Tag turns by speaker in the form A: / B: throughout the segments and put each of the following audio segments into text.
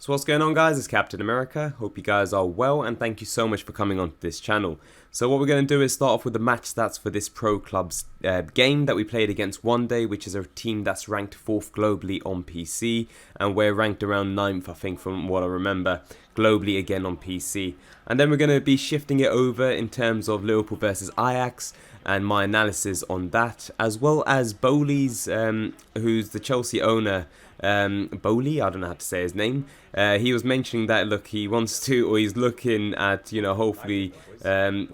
A: So what's going on, guys? It's Captain America. Hope you guys are well, and thank you so much for coming onto this channel. So what we're going to do is start off with the match stats for this Pro Clubs game that we played against One Day, which is a team that's ranked 4th globally on PC, and we're ranked around 9th, I think, from what I remember, globally again on PC. And then we're going to be shifting it over in terms of Liverpool versus Ajax, and my analysis on that, as well as Bowley's, who's the Chelsea owner. Bowley, I don't know how to say his name. He was mentioning that, look, he wants to, or he's looking at, hopefully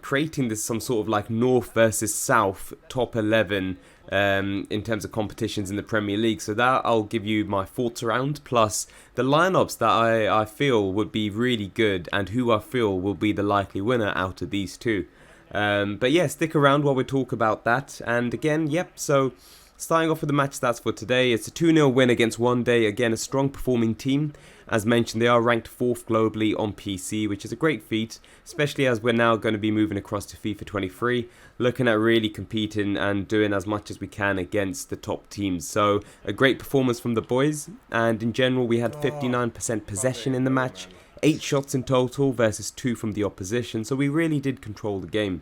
A: creating this some sort of like North versus South top 11 in terms of competitions in the Premier League. So that I'll give you my thoughts around, plus the lineups that I feel would be really good and who I feel will be the likely winner out of these two. But yeah, stick around while we talk about that. And again, so starting off with the match stats for today, it's a 2-0 win against One Day. Again, a strong performing team. As mentioned, they are ranked 4th globally on PC, which is a great feat, especially as we're now going to be moving across to FIFA 23, looking at really competing and doing as much as we can against the top teams. So a great performance from the boys, and in general we had 59% possession in the match, 8 shots in total versus 2 from the opposition, so we really did control the game.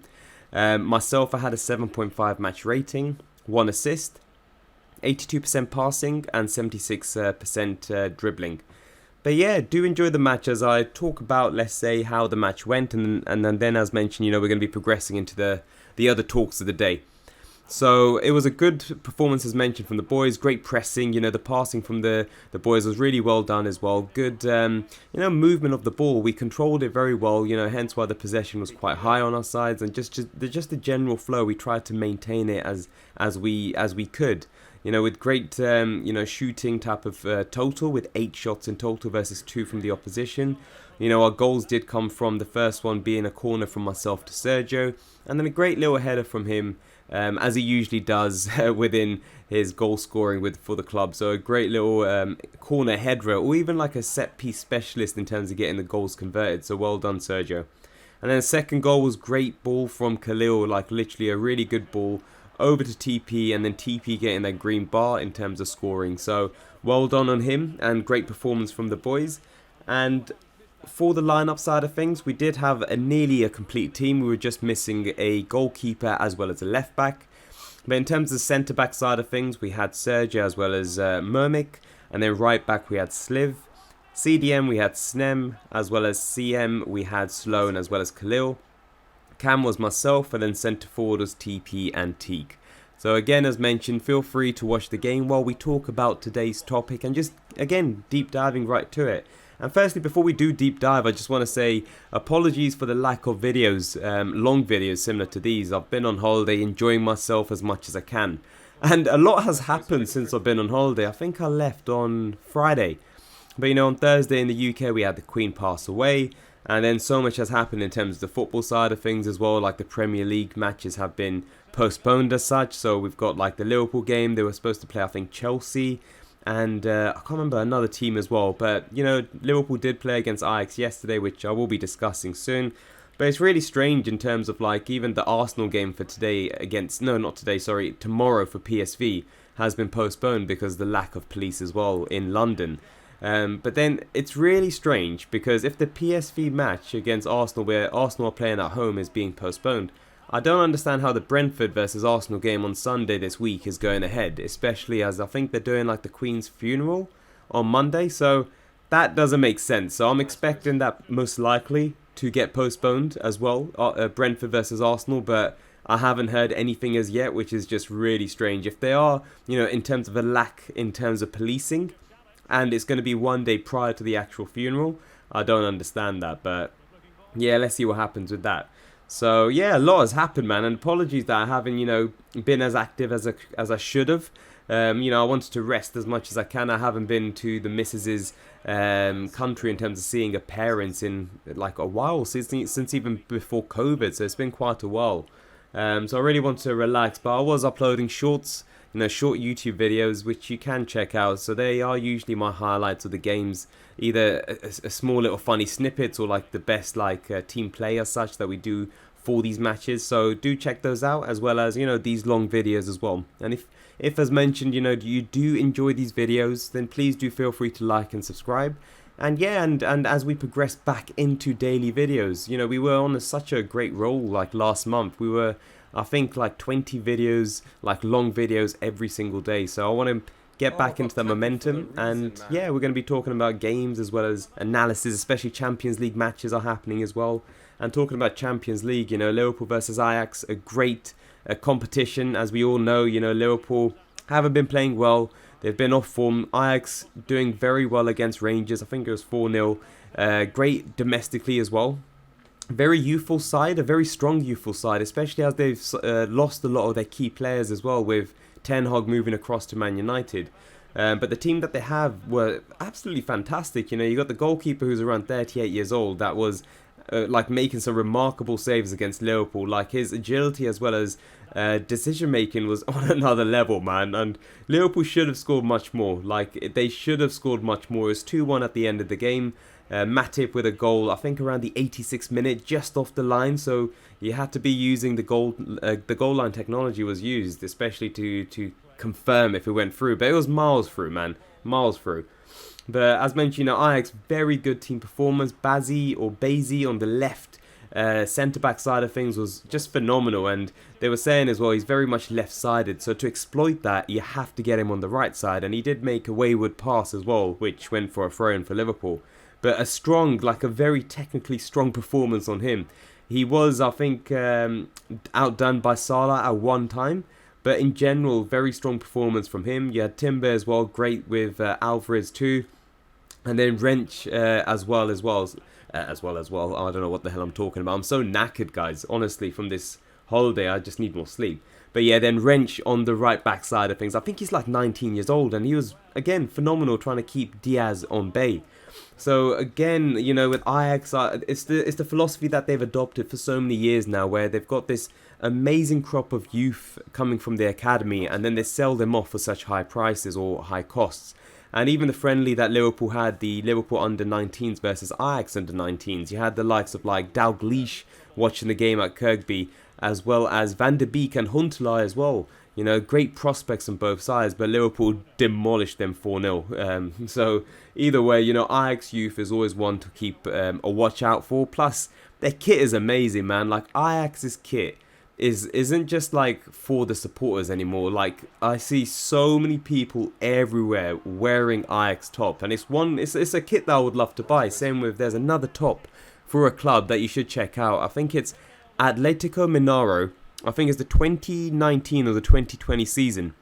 A: Myself, I had a 7.5 match rating, 1 assist, 82% passing and 76% dribbling. But yeah, do enjoy the match as I talk about, let's say, how the match went, and then as mentioned, we're going to be progressing into the other talks of the day. So it was a good performance as mentioned from the boys, great pressing, the passing from the boys was really well done as well. Good, movement of the ball, we controlled it very well, hence why the possession was quite high on our sides, and just the general flow, we tried to maintain it as we could. With great, shooting type of total, with 8 shots in total versus 2 from the opposition. Our goals did come from the first one being a corner from myself to Sergio, and then a great little header from him, as he usually does within his goal scoring for the club. So a great little corner header, or even like a set piece specialist in terms of getting the goals converted. So well done, Sergio. And then the second goal was great ball from Khalil, like literally a really good ball over to TP, and then TP getting that green bar in terms of scoring. So well done on him, and great performance from the boys. And for the lineup side of things, we did have nearly a complete team. We were just missing a goalkeeper as well as a left back. But in terms of centre back side of things, we had Sergio as well as Murmik, and then right back we had Sliv. CDM we had Snem, as well as CM we had Sloan as well as Khalil. Cam was myself, and then centre forward was TP and Teague. So again, as mentioned, feel free to watch the game while we talk about today's topic, and just again deep diving right to it. And firstly, before we do deep dive, I just want to say apologies for the lack of videos, long videos similar to these. I've been on holiday, enjoying myself as much as I can, and a lot has happened since I've been on holiday. I think I left on Friday, but on Thursday in the UK we had the Queen pass away. And then so much has happened in terms of the football side of things as well, like the Premier League matches have been postponed as such. So we've got like the Liverpool game, they were supposed to play, I think, Chelsea, and I can't remember another team as well. But, Liverpool did play against Ajax yesterday, which I will be discussing soon. But it's really strange in terms of like even the Arsenal game for today tomorrow for PSV has been postponed because of the lack of police as well in London. But then it's really strange because if the PSV match against Arsenal, where Arsenal are playing at home, is being postponed, I don't understand how the Brentford versus Arsenal game on Sunday this week is going ahead, especially as I think they're doing like the Queen's funeral on Monday, so that doesn't make sense. So I'm expecting that most likely to get postponed as well, Brentford versus Arsenal, but I haven't heard anything as yet, which is just really strange. If they are, in terms of a lack in terms of policing, and it's going to be one day prior to the actual funeral, I don't understand that. But yeah, let's see what happens with that. So yeah, a lot has happened, man, and apologies that I haven't been as active as I should have. I wanted to rest as much as I can. I haven't been to the missus's country in terms of seeing her parents in like a while, since even before COVID, so it's been quite a while. So I really want to relax, but I was uploading shorts, short YouTube videos, which you can check out. So they are usually my highlights of the games, either a small little funny snippets or like the best team play as such that we do for these matches. So do check those out, as well as these long videos as well. And if as mentioned you do enjoy these videos, then please do feel free to like and subscribe. And yeah, and as we progress back into daily videos, you know, we were on such a great roll like last month. We were, I think, like 20 videos, like long videos every single day. So I want to get back into the momentum, and yeah, we're going to be talking about games as well as analysis, especially Champions League matches are happening as well. And talking about Champions League, you know, Liverpool versus Ajax, a great competition. As we all know, you know, Liverpool haven't been playing well. They've been off form. Ajax doing very well against Rangers. I think it was 4-0. Great domestically as well. Very youthful side, a very strong youthful side, especially as they've lost a lot of their key players as well, with Ten Hag moving across to Man United. But the team that they have were absolutely fantastic. You know, you got the goalkeeper who's around 38 years old that was like making some remarkable saves against Liverpool. Like his agility as well as decision making was on another level, man. And Liverpool should have scored much more. Like they should have scored much more. It was 2-1 at the end of the game. Matip with a goal, I think around the 86th minute, just off the line. So you had to be using the goal line technology was used, especially to confirm if it went through. But it was miles through, man, miles through. But as mentioned, you know, Ajax, very good team performance. Bazi on the left centre-back side of things was just phenomenal. And they were saying as well, he's very much left-sided. So to exploit that, you have to get him on the right side. And he did make a wayward pass as well, which went for a throw-in for Liverpool. But a strong, like a very technically strong performance on him. He was, I think, outdone by Salah at one time. But in general, very strong performance from him. You had Timber as well, great with Alvarez too. And then Wrench as well. I don't know what the hell I'm talking about. I'm so knackered, guys. Honestly, from this holiday, I just need more sleep. But yeah, then Wrench on the right back side of things. I think he's like 19 years old. And he was, again, phenomenal trying to keep Diaz on bay. So again, you know, with Ajax, it's the philosophy that they've adopted for so many years now, where they've got this amazing crop of youth coming from the academy, and then they sell them off for such high prices or high costs. And even the friendly that Liverpool had, the Liverpool under-19s versus Ajax under-19s, you had the likes of like Dalglish watching the game at Kirkby, as well as Van der Beek and Huntelaar as well. You know, great prospects on both sides, but Liverpool demolished them 4-0. So either way, you know, Ajax youth is always one to keep a watch out for. Plus, their kit is amazing, man. Like Ajax's kit isn't just like for the supporters anymore. Like I see so many people everywhere wearing Ajax top, and it's a kit that I would love to buy. Same with there's another top for a club that you should check out. I think it's Atletico Mineiro. I think it's the 2019 or the 2020 season.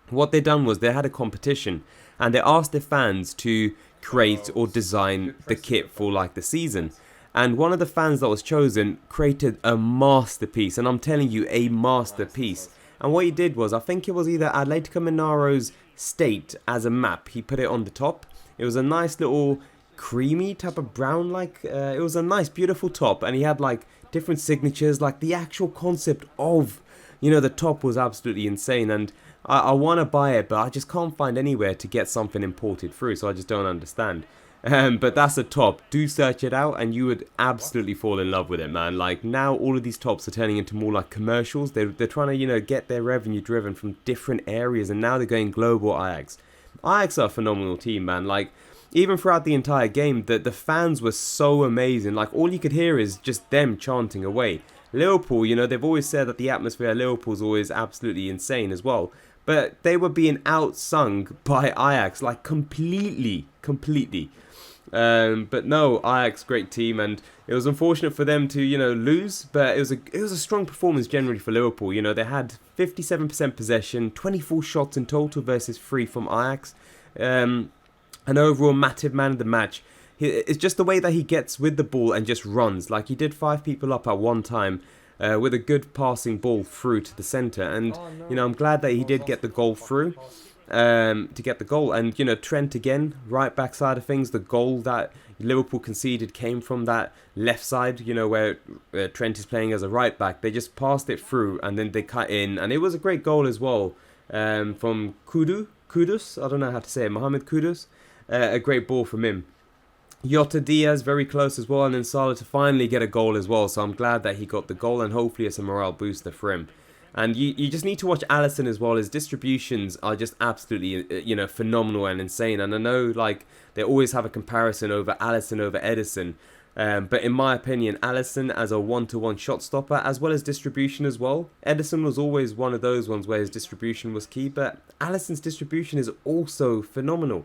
A: What they done was they had a competition and they asked their fans to create or design the kit for like the season. And one of the fans that was chosen created a masterpiece. And I'm telling you, a masterpiece. And what he did was, I think it was either Atletico Mineiro's state as a map. He put it on the top. It was a nice little creamy type of brown, like it was a nice beautiful top, and he had like different signatures. Like the actual concept of, you know, the top was absolutely insane. And I want to buy it, but I just can't find anywhere to get something imported through, so I just don't understand. But that's a top. Do search it out and you would absolutely fall in love with it, man. Like now all of these tops are turning into more like commercials. They're trying to, you know, get their revenue driven from different areas, and now they're going global. Ajax are a phenomenal team, man. Like even throughout the entire game, the fans were so amazing. Like all you could hear is just them chanting away. Liverpool, you know, they've always said that the atmosphere at Liverpool is always absolutely insane as well. But they were being outsung by Ajax, like completely. But no, Ajax, great team, and it was unfortunate for them to, you know, lose. But it was a strong performance generally for Liverpool. You know, they had 57% possession, 24 shots in total versus 3 from Ajax. An overall Matip man of the match. It's just the way that he gets with the ball and just runs. Like he did 5 people up at one time with a good passing ball through to the centre. And, you know, I'm glad that he did get the goal through to get the goal. And, you know, Trent again, right back side of things. The goal that Liverpool conceded came from that left side, you know, where Trent is playing as a right back. They just passed it through and then they cut in. And it was a great goal as well from Kudus. I don't know how to say it. Mohamed Kudus. A great ball from him. Jota Diaz very close as well, and then Salah to finally get a goal as well. So I'm glad that he got the goal, and hopefully it's a morale booster for him. And you just need to watch Alisson as well. His distributions are just absolutely, you know, phenomenal and insane. And I know, like, they always have a comparison over Alisson over Edison. But in my opinion, Alisson as a one-to-one shot stopper, as well as distribution as well. Edison was always one of those ones where his distribution was key, but Alisson's distribution is also phenomenal.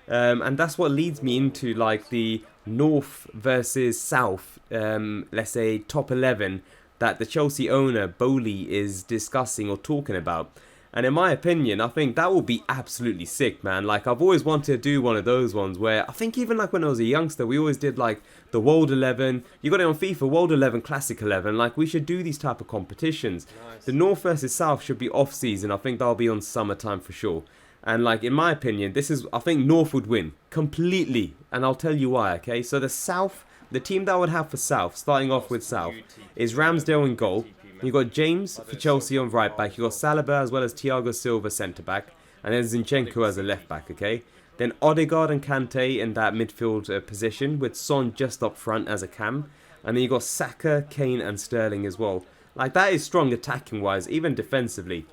A: And that's what leads me into, like, the North versus South, let's say top 11, that the Chelsea owner, Bowley, is discussing or talking about. And in my opinion, I think that will be absolutely sick, man. Like, I've always wanted to do one of those ones where, I think even like when I was a youngster, we always did like the World 11. You got it on FIFA, World 11, Classic 11. Like, we should do these type of competitions. Nice. The North versus South should be off season. I think that'll be on summertime for sure. And like, in my opinion, I think North would win completely. And I'll tell you why, okay? So the South, the team that I would have for South, starting off with South, is Ramsdale in goal. You got James for Chelsea on right back. You got Saliba as well as Thiago Silva centre back, and then Zinchenko as a left back. Okay, then Odegaard and Kante in that midfield position, with Son just up front as a cam, and then you got Saka, Kane, and Sterling as well. Like, that is strong attacking wise, even defensively.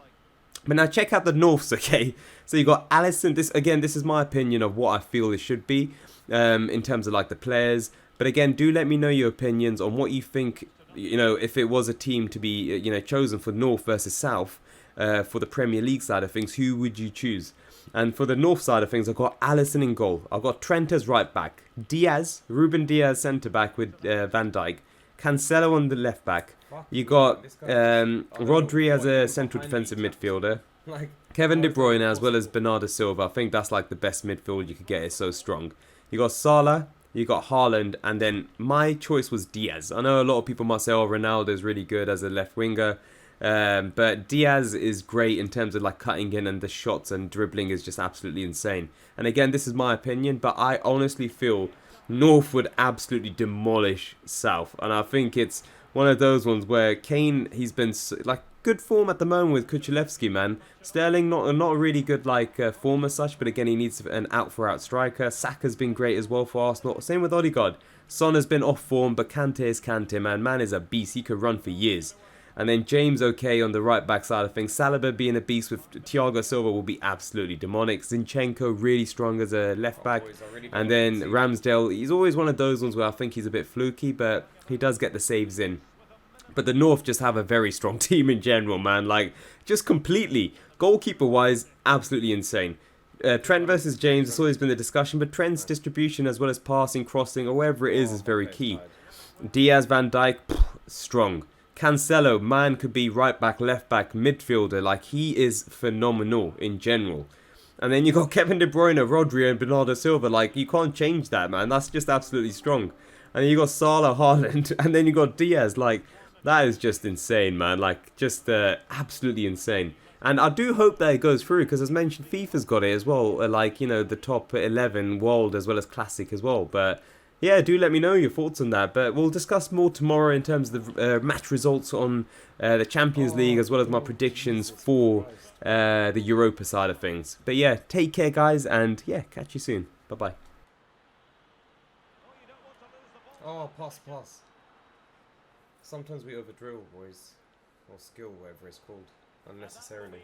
A: But now check out the Norths. Okay, so you got Alisson. This is my opinion of what I feel it should be in terms of like the players. But again, do let me know your opinions on what you think. You know, if it was a team to be, you know, chosen for North versus South for the Premier League side of things, who would you choose? And for the North side of things, I've got Alisson in goal. I've got Trent as right back. Ruben Diaz centre back with Van Dijk. Cancelo on the left back. You got Rodri as a central defensive midfielder. Kevin De Bruyne as well as Bernardo Silva. I think that's like the best midfield you could get. It's so strong. You got Salah. You got Haaland, and then my choice was Diaz. I know a lot of people might say, oh, Ronaldo is really good as a left winger, but Diaz is great in terms of like cutting in, and the shots and dribbling is just absolutely insane. And again, this is my opinion, but I honestly feel North would absolutely demolish South, and I think it's one of those ones where Kane, he's been like good form at the moment with Kuchulevsky, man. Sterling, not a really good like form as such, but again, he needs an out-for-out striker. Saka's been great as well for Arsenal. Same with Odegaard. Son has been off form, but Kante is Kante, man. Man is a beast. He could run for years. And then James, okay, on the right-back side of things. Saliba being a beast with Thiago Silva will be absolutely demonic. Zinchenko, really strong as a left-back. And then Ramsdale, he's always one of those ones where I think he's a bit fluky, but he does get the saves in. But the North just have a very strong team in general, man. Like, just completely. Goalkeeper-wise, absolutely insane. Trent versus James, it's always been the discussion, but Trent's distribution as well as passing, crossing, or wherever it is very key. Diaz, Van Dijk, strong. Cancelo, man, could be right back, left back, midfielder. Like, he is phenomenal in general. And then you got Kevin De Bruyne, Rodri, and Bernardo Silva. Like, you can't change that, man. That's just absolutely strong. And then you got Salah, Haaland, and then you got Diaz. Like, that is just insane, man. Like, just absolutely insane. And I do hope that it goes through, because as mentioned, FIFA's got it as well. Like, you know, the top 11 world as well as classic as well. But yeah, do let me know your thoughts on that. But we'll discuss more tomorrow in terms of the match results on the Champions League, as well as my predictions for the Europa side of things. But yeah, take care, guys, and yeah, catch you soon. Bye-bye. Oh, pass. Sometimes we overdrill, boys. Or skill, whatever it's called. Unnecessarily.